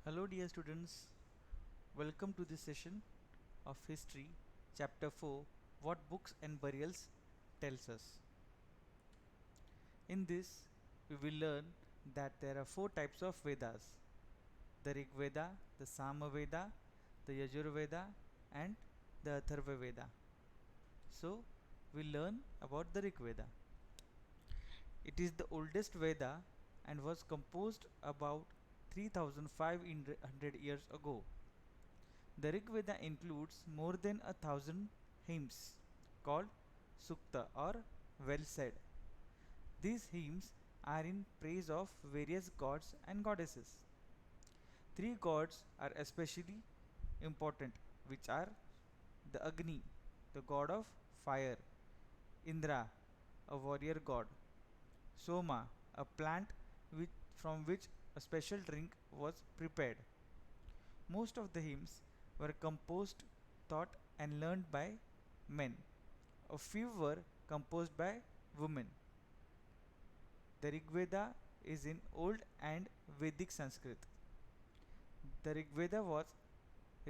Hello dear students, welcome to this session of History, Chapter 4, What Books and Burials Tells Us. In this, we will learn that there are 4 types of Vedas: the Rig Veda, the Sama Veda, the Yajur Veda and the Atharva Veda. So, we'll learn about the Rig Veda. It is the oldest Veda and was composed about 3500 years ago. The Rig Veda includes more than 1,000 hymns called Sukta or well said. These hymns are in praise of various gods and goddesses. Three gods are especially important, which are the Agni, the god of fire, Indra, a warrior god, Soma, a plant from which a special drink was prepared. Most of the hymns were composed, taught, and learned by men. A few were composed by women. The Rig Veda is in Old and Vedic Sanskrit. The Rig Veda was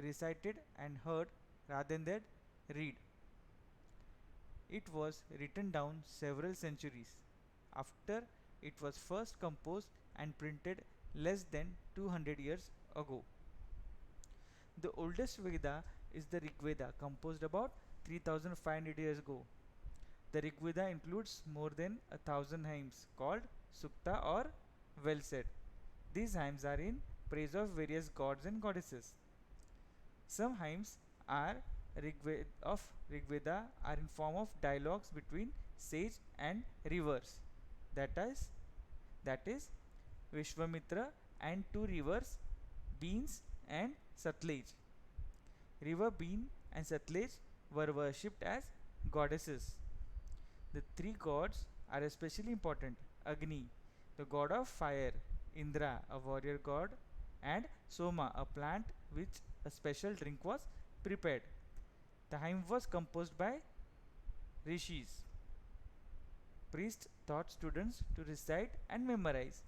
recited and heard rather than read. It was written down several centuries after it was first composed and printed less than 200 years ago. The oldest Veda is the Rig Veda, composed about 3500 years ago. The Rig Veda includes more than 1,000 hymns called Sukta or well said. These hymns are in praise of various gods and goddesses. Some hymns are of Rig Veda are in form of dialogues between sage and rivers. That is Vishwamitra and two rivers, Beans and Satluj. River Bean and Satluj were worshipped as goddesses. The three gods are especially important: Agni, the god of fire, Indra, a warrior god, and Soma, a plant which a special drink was prepared. The hymn was composed by rishis. Priests taught students to recite and memorize.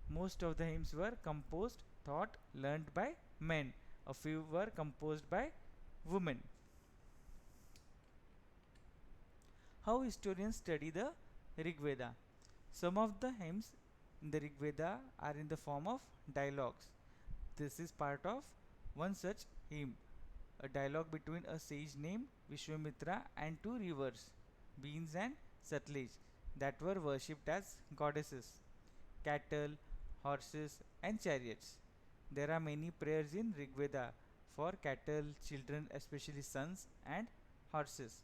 Most of the hymns were composed, taught, learned by men. A few were composed by women. How historians study the Rig Veda? Some of the hymns in the Rig Veda are in the form of dialogues. This is part of one such hymn, a dialogue between a sage named Vishwamitra and two rivers, Beans and Satluj, that were worshipped as goddesses: cattle, horses, and chariots. There are many prayers in Rig Veda for cattle, children, especially sons, and horses.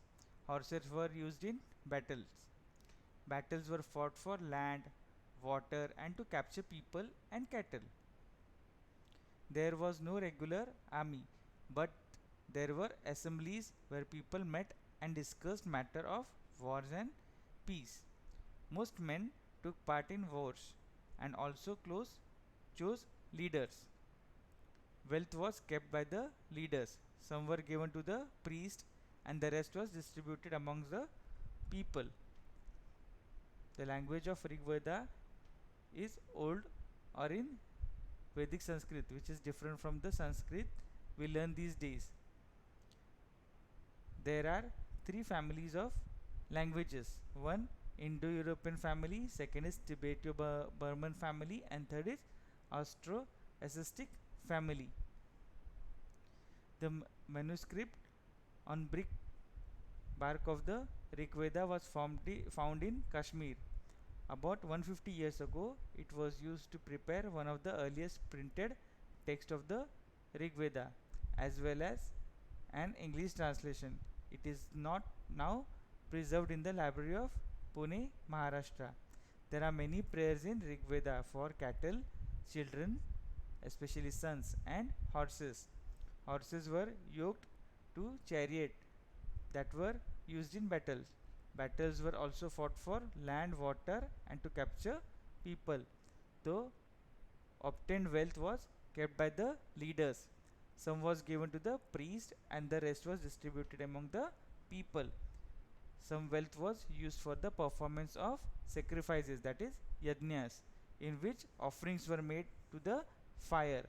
Horses were used in battles. Battles were fought for land, water, and to capture people and cattle. There was no regular army, but there were assemblies where people met and discussed matter of wars and peace. Most men took part in wars and also chose leaders. Wealth was kept by the leaders. Some were given to the priest and the rest was distributed amongst the people. The language of Rig Veda is old or in Vedic Sanskrit, which is different from the Sanskrit we learn these days. There are three families of languages. One, Indo-European family, second is Tibeto-Burman family, and third is Austro-Asiatic family. The manuscript on brick bark of the Rig Veda was found in Kashmir. About 150 years ago, it was used to prepare one of the earliest printed texts of the Rig Veda, as well as an English translation. It is not now preserved in the library of Pune, Maharashtra. There are many prayers in Rig Veda for cattle, children, especially sons, and horses. Horses were yoked to chariot that were used in battles. Battles were also fought for land, water, and to capture people. Though obtained wealth was kept by the leaders. Some was given to the priest and the rest was distributed among the people. Some wealth was used for the performance of sacrifices, that is yajnas, in which offerings were made to the fire.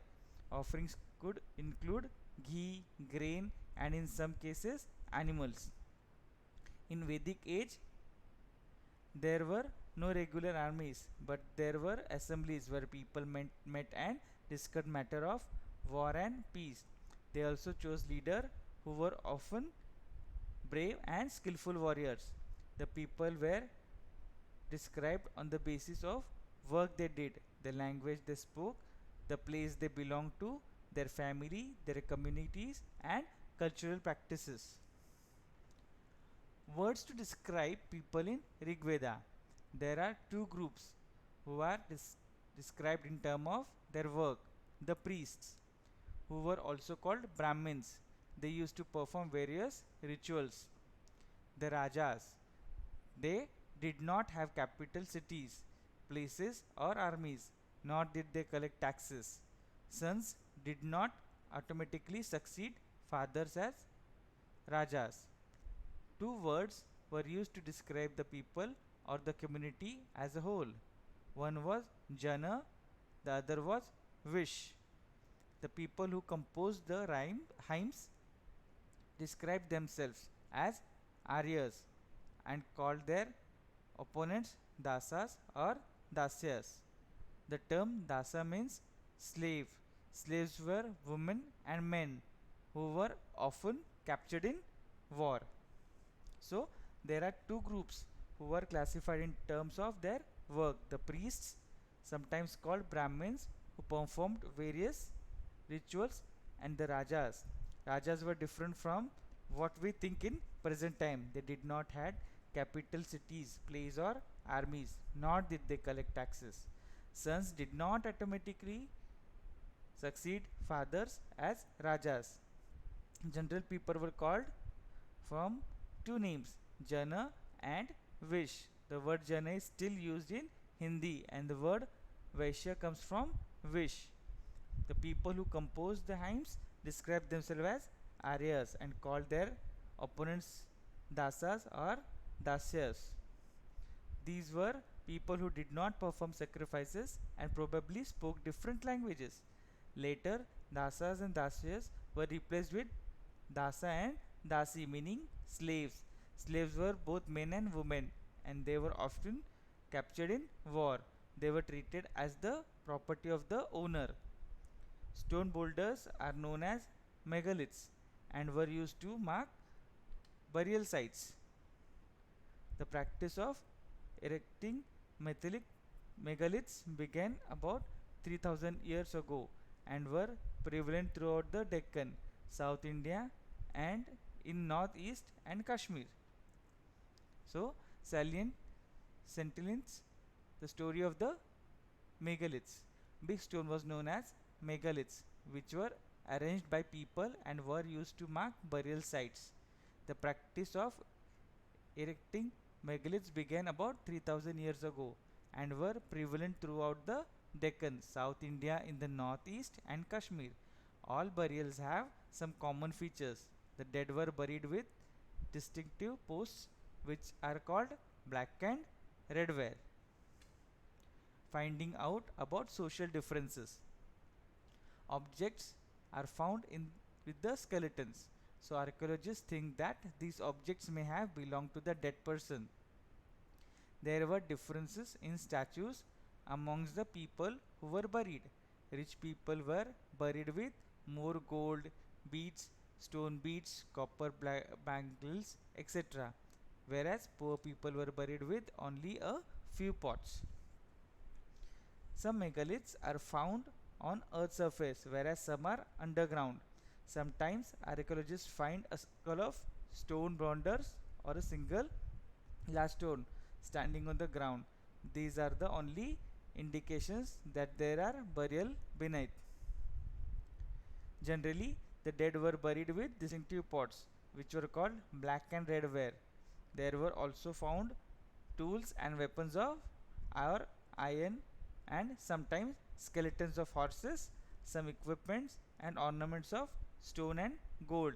Offerings could include ghee, grain, and in some cases animals. In Vedic age, there were no regular armies, but there were assemblies where people met and discussed matter of war and peace. They also chose leaders who were often brave and skillful warriors. The people were described on the basis of work they did, the language they spoke, the place they belonged to, their family, their communities, and cultural practices. Words to describe people in Rig Veda. There are two groups who are described in terms of their work. The priests, who were also called Brahmins. They used to perform various rituals. The Rajas, they did not have capital cities, places, or armies, nor did they collect taxes. Sons did not automatically succeed fathers as Rajas. Two words were used to describe the people or the community as a whole. One was Jana, the other was Vish. The people who composed the hymns described themselves as Aryas and called their opponents Dasas or Dasyas. The term Dasa means slave. Slaves were women and men who were often captured in war. So there are two groups who were classified in terms of their work. The priests, sometimes called Brahmins, who performed various rituals, and the Rajas. Rajas were different from what we think in present time. They did not had capital cities, places or armies, nor did they collect taxes. Sons did not automatically succeed fathers as Rajas. General people were called from two names, Jana and Vish. The word Jana is still used in Hindi and the word Vaishya comes from Vish. The people who composed the hymns described themselves as Aryas and called their opponents Dasas or Dasyas. These were people who did not perform sacrifices and probably spoke different languages. Later, Dasas and Dasyas were replaced with Dasa and Dasi, meaning slaves. Slaves were both men and women, and they were often captured in war. They were treated as the property of the owner. Stone boulders are known as megaliths and were used to mark burial sites. The practice of erecting metallic megaliths began about 3000 years ago and were prevalent throughout the Deccan, South India, and in Northeast and Kashmir. So, salient sentinels, the story of the megaliths. Big stone was known as megaliths, which were arranged by people and were used to mark burial sites. The practice of erecting megaliths began about 3000 years ago and were prevalent throughout the Deccan, South India in the northeast and Kashmir. All burials have some common features. The dead were buried with distinctive posts which are called black and red ware. Finding out about social differences. Objects are found in with the skeletons. So archaeologists think that these objects may have belonged to the dead person. There were differences in statues amongst the people who were buried. Rich people were buried with more gold, beads, stone beads, copper bangles, etc. Whereas poor people were buried with only a few pots. Some megaliths are found on Earth's surface, whereas some are underground. Sometimes archaeologists find a skull of stone boulders or a single large stone standing on the ground. These are the only indications that there are burial beneath. Generally, the dead were buried with distinctive pots, which were called black and red ware. There were also found tools and weapons of iron and sometimes skeletons of horses, some equipments and ornaments of stone and gold.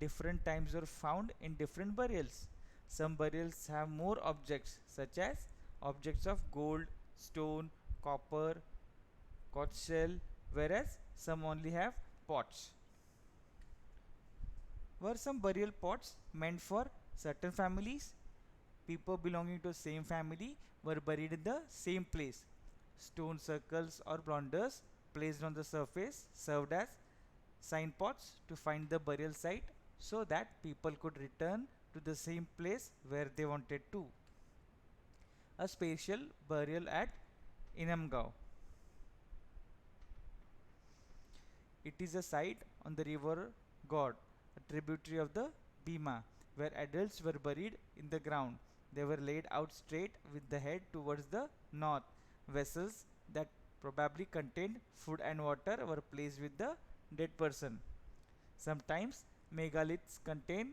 Different types were found in different burials. Some burials have more objects such as objects of gold, stone, copper, conch shell, whereas some only have pots. Were some burial pots meant for certain families? People belonging to the same family were buried in the same place. Stone circles or blunders placed on the surface served as signposts to find the burial site so that people could return to the same place where they wanted to. A spatial burial at Inamgao. It is a site on the river God, a tributary of the Bhima, where adults were buried in the ground. They were laid out straight with the head towards the north. Vessels that probably contained food and water were placed with the dead person. Sometimes megaliths contain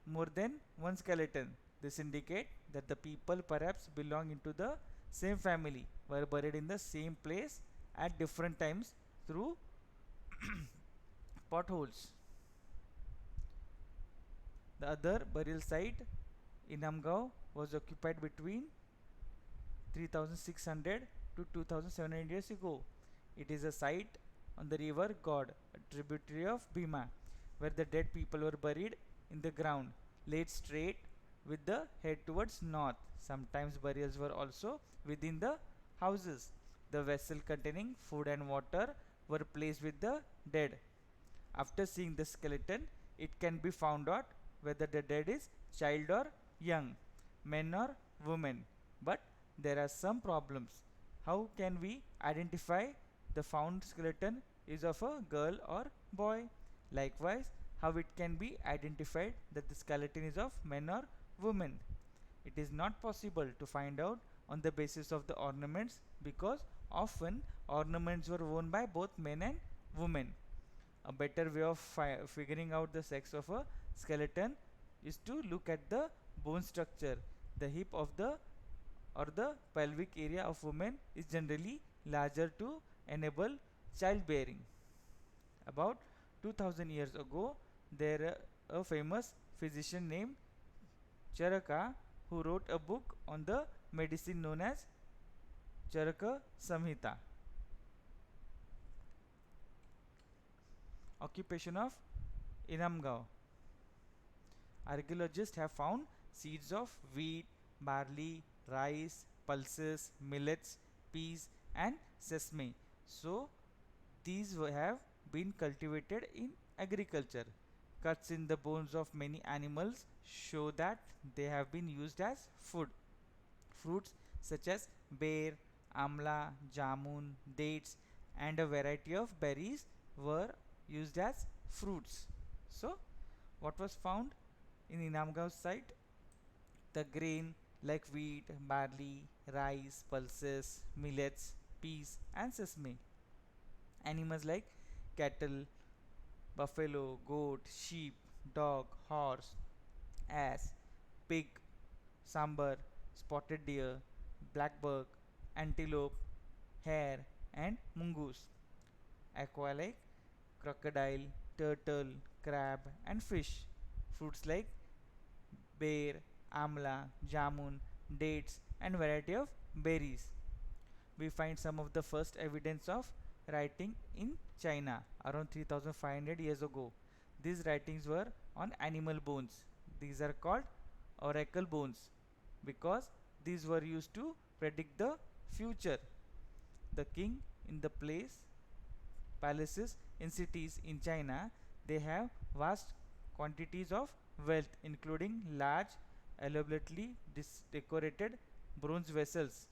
more than one skeleton. This indicates that the people perhaps belonging to the same family were buried in the same place at different times through potholes. The other burial site in Amgao was occupied between 3600 to 2700 years ago. It is a site on the river God, a tributary of Bhima, where the dead people were buried in the ground, laid straight with the head towards north. Sometimes burials were also within the houses. The vessel containing food and water were placed with the dead. After seeing the skeleton, it can be found out whether the dead is child or young, men or women. But there are some problems. How can we identify the found skeleton is of a girl or boy? Likewise, how it can be identified that the skeleton is of men or women? It is not possible to find out on the basis of the ornaments because often ornaments were worn by both men and women. A better way of figuring out the sex of a skeleton is to look at the bone structure. The hip of the or the pelvic area of women is generally larger to enable childbearing. About 2000 years ago, there a famous physician named Charaka who wrote a book on the medicine known as Charaka Samhita. Occupation of Inamgao. Archaeologists have found seeds of wheat, barley, rice, pulses, millets, peas, and sesame. So, these have been cultivated in agriculture. Cuts in the bones of many animals show that they have been used as food. Fruits such as bear, amla, jamun, dates, and a variety of berries were used as fruits. So, what was found in Inamgaon site? The grain like wheat, barley, rice, pulses, millets, peas, and sesame. Animals like cattle, buffalo, goat, sheep, dog, horse, ass, pig, sambar, spotted deer, blackbuck, antelope, hare, and mongoose. Aqua like crocodile, turtle, crab, and fish. Fruits like bear, amla, jamun, dates, and variety of berries. We find some of the first evidence of writing in China around 3500 years ago. These writings were on animal bones. These are called oracle bones because these were used to predict the future. The king in the palaces in cities in China, they have vast quantities of wealth including large elaborately decorated bronze vessels.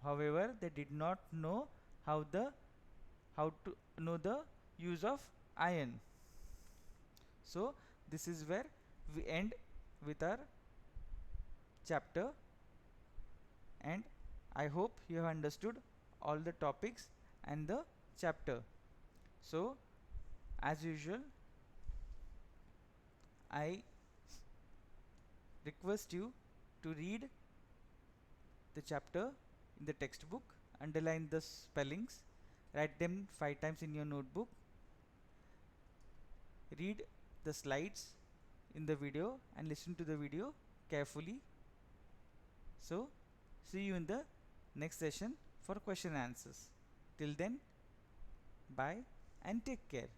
However, they did not know how to know the use of iron. So, this is where we end with our chapter, and I hope you have understood all the topics and the chapter. So, as usual, I request you to read the chapter in the textbook, underline the spellings, write them 5 times in your notebook, read the slides in the video and listen to the video carefully. So, see you in the next session for question and answers. Till then, Bye and take care.